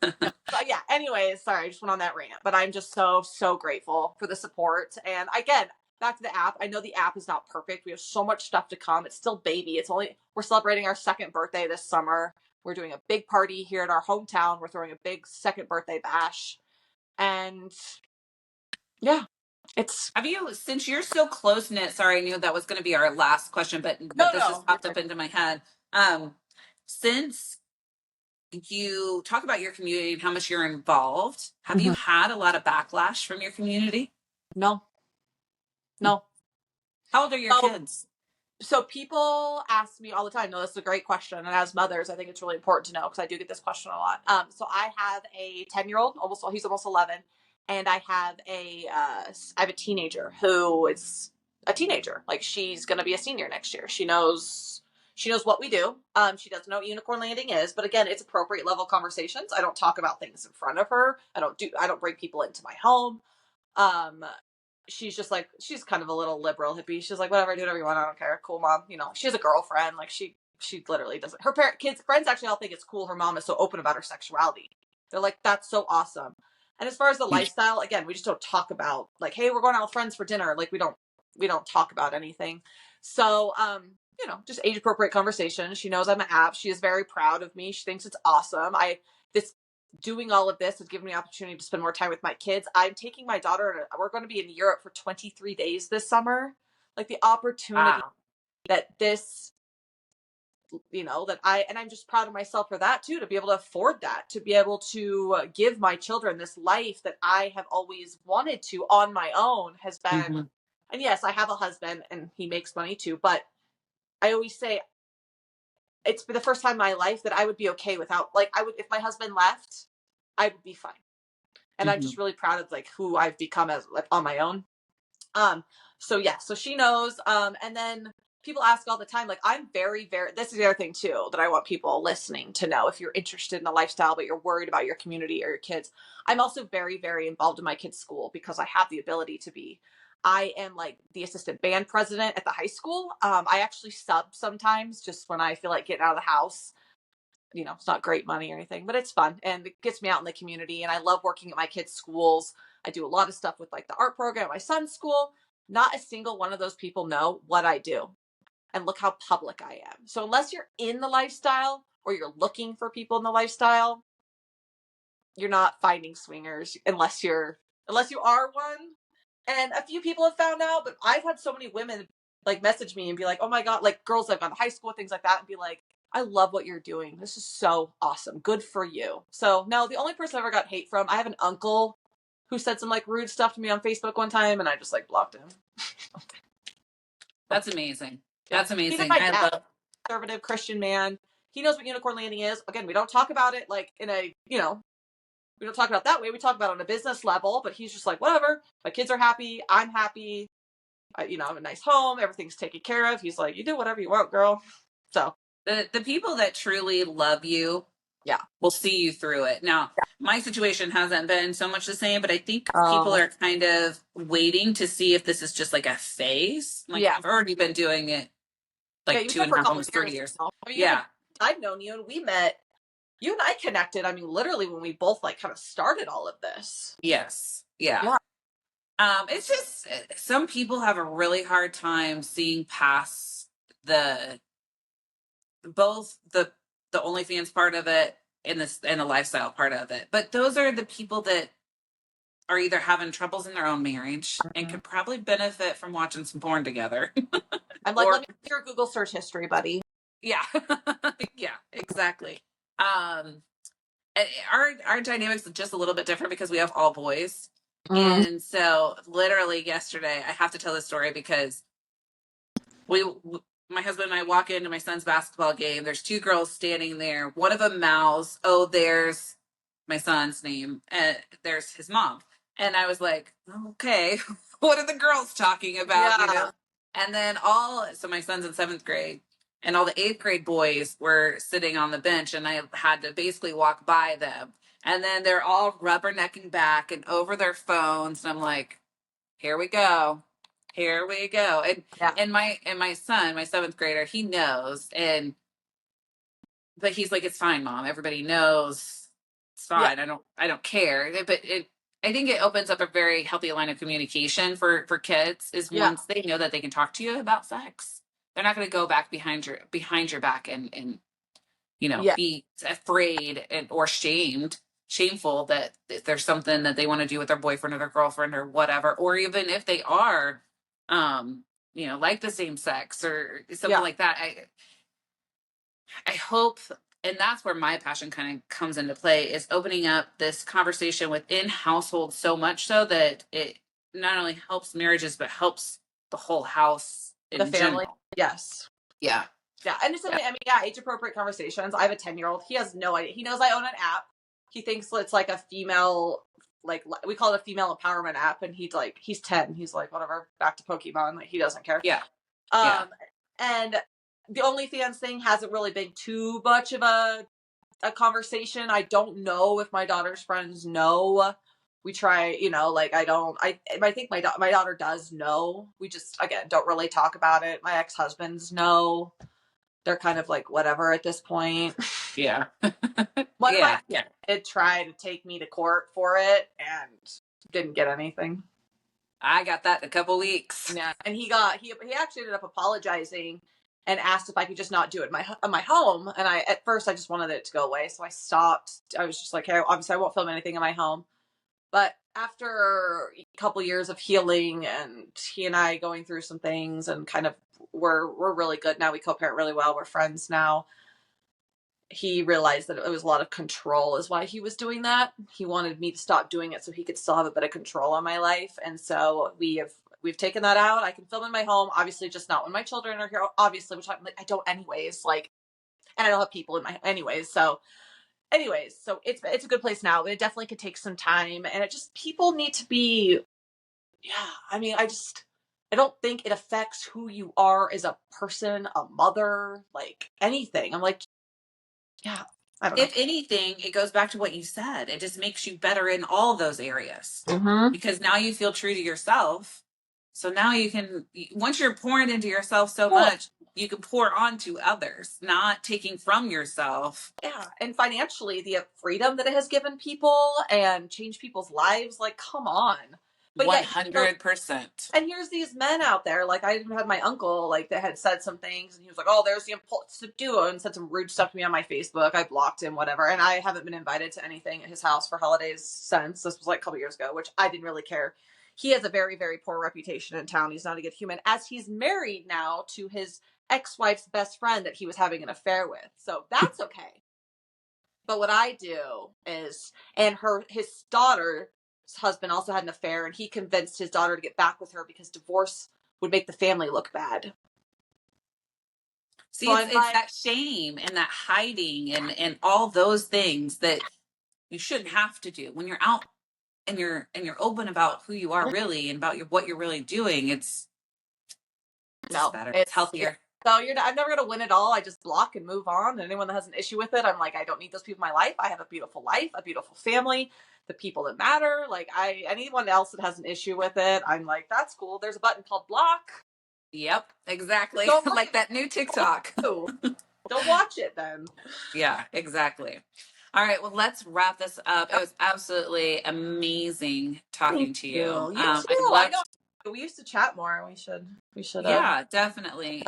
But yeah, anyways, sorry, I just went on that rant, but I'm just so grateful for the support. And again, back to the app. I know the app is not perfect. We have so much stuff to come. It's still baby. We're celebrating our second birthday this summer. We're doing a big party here in our hometown. We're throwing a big second birthday bash. And yeah, have you, since you're so close knit, sorry, I knew that was going to be our last question, but this just popped up into my head. Since you talk about your community and how much you're involved, have you had a lot of backlash from your community? No. How old are your kids? So people ask me all the time. No, this is a great question, and as mothers, I think it's really important to know because I do get this question a lot. So I have a 10-year-old, he's almost 11, and I have a teenager who is a teenager. Like she's going to be a senior next year. She knows what we do. She doesn't know what unicorn landing is, but again, it's appropriate level conversations. I don't talk about things in front of her. I don't bring people into my home. Um, she's just like, she's kind of a little liberal hippie. She's like, whatever, do whatever you want. I don't care. Cool, mom. She has a girlfriend. Like she literally doesn't. Her kids, friends actually all think it's cool. Her mom is so open about her sexuality. They're like, that's so awesome. And as far as the lifestyle, again, we just don't talk about like, hey, we're going out with friends for dinner. Like we don't talk about anything. So, just age appropriate conversation. She knows I'm an app. She is very proud of me. She thinks it's awesome. This doing all of this has given me the opportunity to spend more time with my kids. I'm taking my daughter, we're going to be in Europe for 23 days this summer. Like the opportunity Wow. that this, and I'm just proud of myself for that too, to be able to afford that, to be able to give my children this life that I have always wanted to on my own has been, Mm-hmm. and yes, I have a husband and he makes money too, but I always say it's for the first time in my life that I would be okay without, like, if my husband left, I would be fine. And I'm Mm-hmm. just really proud of like who I've become as like on my own. So yeah, so she knows. And then people ask all the time, like I'm very, very, this is the other thing too, that I want people listening to know. If you're interested in the lifestyle, but you're worried about your community or your kids, I'm also very, very involved in my kids' school because I have the ability to be. I am like the assistant band president at the high school. I actually sub sometimes just when I feel like getting out of the house. It's not great money or anything, but it's fun and it gets me out in the community. And I love working at my kids' schools. I do a lot of stuff with like the art program at my son's school. Not a single one of those people know what I do. And look how public I am. So unless you're in the lifestyle or you're looking for people in the lifestyle, you're not finding swingers unless you are one. And a few people have found out, but I've had so many women like message me and be like, oh my God, like girls I've gone to high school, things like that, and be like, I love what you're doing. This is so awesome. Good for you. So no, the only person I ever got hate from, I have an uncle who said some like rude stuff to me on Facebook one time and I just like blocked him. That's amazing. Yeah. That's He's like amazing. my I dad, love. conservative Christian man. He knows what unicorn landing is. Again, we don't talk about it like in a, we don't talk about it that way. We talk about it on a business level, but he's just like, whatever. My kids are happy. I'm happy. I have a nice home. Everything's taken care of. He's like, you do whatever you want, girl. So The people that truly love you yeah. will see you through it. Now, my situation hasn't been so much the same, but I think people Oh, are kind of waiting to see if this is just like a phase. Like yeah. I've already been doing it Yeah. like You've two been and a for a half, couple of almost three years years. now. I mean, Yeah. I've known you and we met. You and I connected. I mean, literally when we both like kind of started all of this. Yes. Yeah. Yeah. It's just some people have a really hard time seeing past the both the OnlyFans part of it and the lifestyle part of it. But those are the people that are either having troubles in their own marriage and Mhm. could probably benefit from watching some porn together. I'm like, let Or me see your Google search history, buddy. yeah. Yeah, exactly. Um our dynamics is just a little bit different because we have all boys. Mm. And so literally yesterday I have to tell this story because we my husband and I walk into my son's basketball game. There's two girls standing there. One of them mouths, "Oh, there's my son's name, and there's his mom." And I was like, "Okay, what are the girls talking about?" Yeah. And then so my son's in seventh grade, and all the eighth grade boys were sitting on the bench, and I had to basically walk by them. And then they're all rubbernecking back and over their phones, and I'm like, "Here we go." Here we go. Yeah. And my son, my seventh grader, he knows. But he's like, it's fine, mom. Everybody knows it's Yeah. fine. I don't care. But I think it opens up a very healthy line of communication for kids is Yeah. once they know that they can talk to you about sex. They're not going to go back behind your back and Yeah. be afraid or shameful that if there's something that they want to do with their boyfriend or their girlfriend or whatever, or even if they are, like the same sex or something Yeah. like that. I hope, and that's where my passion kind of comes into play is opening up this conversation within households so much so that it not only helps marriages, but helps the whole house in general. Yes. Yeah. Yeah. And it's something, I mean, yeah, age appropriate conversations. I have a 10-year-old. He has no idea. He knows I own an app. He thinks it's like a female, like we call it a female empowerment app. And he's 10. He's like, whatever, back to Pokemon. Like he doesn't care. Yeah. Yeah. And the OnlyFans thing hasn't really been too much of a conversation. I don't know if my daughter's friends know. We try, like I think my daughter does know. We just, again, don't really talk about it. My ex-husbands know. They're kind of like whatever at this point. Yeah. One of my kids did try to take me to court for it and didn't get anything. I got that in a couple weeks. Yeah, and he actually ended up apologizing and asked if I could just not do it in my home. And at first I just wanted it to go away, so I stopped. I was just like, hey, obviously I won't film anything in my home. But after a couple years of healing and he and I going through some things and kind of we're really good now. We co-parent really well. We're friends now. He realized that it was a lot of control is why he was doing that. He wanted me to stop doing it so he could still have a bit of control on my life. And so we've taken that out. I can film in my home, obviously just not when my children are here, obviously, which I don't anyways, like, and I don't have people in my anyways. So it's a good place now, but it definitely could take some time. And people need to be, I mean, I don't think it affects who you are as a person, a mother, like anything. I'm like, yeah, I don't know. If anything, it goes back to what you said. It just makes you better in all those areas because now you feel true to yourself. So now you can, once you're pouring into yourself so much, you can pour onto others, not taking from yourself. Yeah. And financially, the freedom that it has given people and changed people's lives, like, come on. But 100%. And here's these men out there, like I had my uncle, like that had said some things, and he was like, "Oh, there's the impulse to do it," and said some rude stuff to me on my Facebook. I blocked him, whatever, and I haven't been invited to anything at his house for holidays since. This was like a couple years ago, which I didn't really care. He has a very, very poor reputation in town. He's not a good human, as he's married now to his ex-wife's best friend that he was having an affair with. So that's okay. But what I do is, and his daughter's husband also had an affair, and he convinced his daughter to get back with her because divorce would make the family look bad. See, so it's that shame and that hiding and all those things that you shouldn't have to do when you're out and you're open about who you are really and about what you're really doing. It's better. It's healthier. So I'm never going to win it all. I just block and move on. And anyone that has an issue with it, I'm like, I don't need those people in my life. I have a beautiful life, a beautiful family, the people that matter. Like anyone else that has an issue with it, I'm like, that's cool. There's a button called block. Yep, exactly. Like that new TikTok. Don't watch it then. Yeah, exactly. All right, well, let's wrap this up. It was absolutely amazing talking to you. I know. We used to chat more. We should. Yeah, definitely.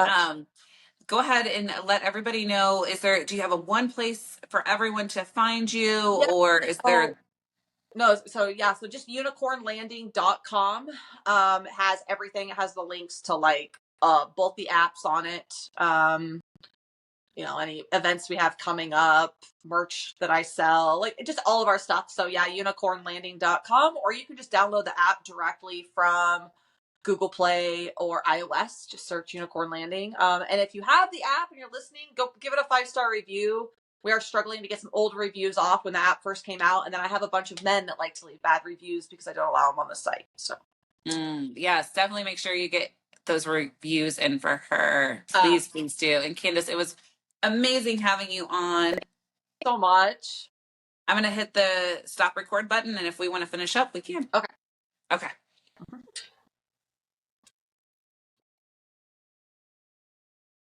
Go ahead and let everybody know. Do you have a one place for everyone to find you, or is there? No, so just unicornlanding.com has everything. It has the links to like both the apps on it. Any events we have coming up, merch that I sell, like just all of our stuff. So yeah, unicornlanding.com, or you can just download the app directly from Google Play or iOS. Just search Unicorn Landing. And if you have the app and you're listening, go give it a 5-star review. We are struggling to get some old reviews off when the app first came out. And then I have a bunch of men that like to leave bad reviews because I don't allow them on the site. So yes, definitely make sure you get those reviews in for her. Please do. And Candice, it was amazing having you on. So much. I'm going to hit the stop record button. And if we want to finish up, we can. Okay. Okay.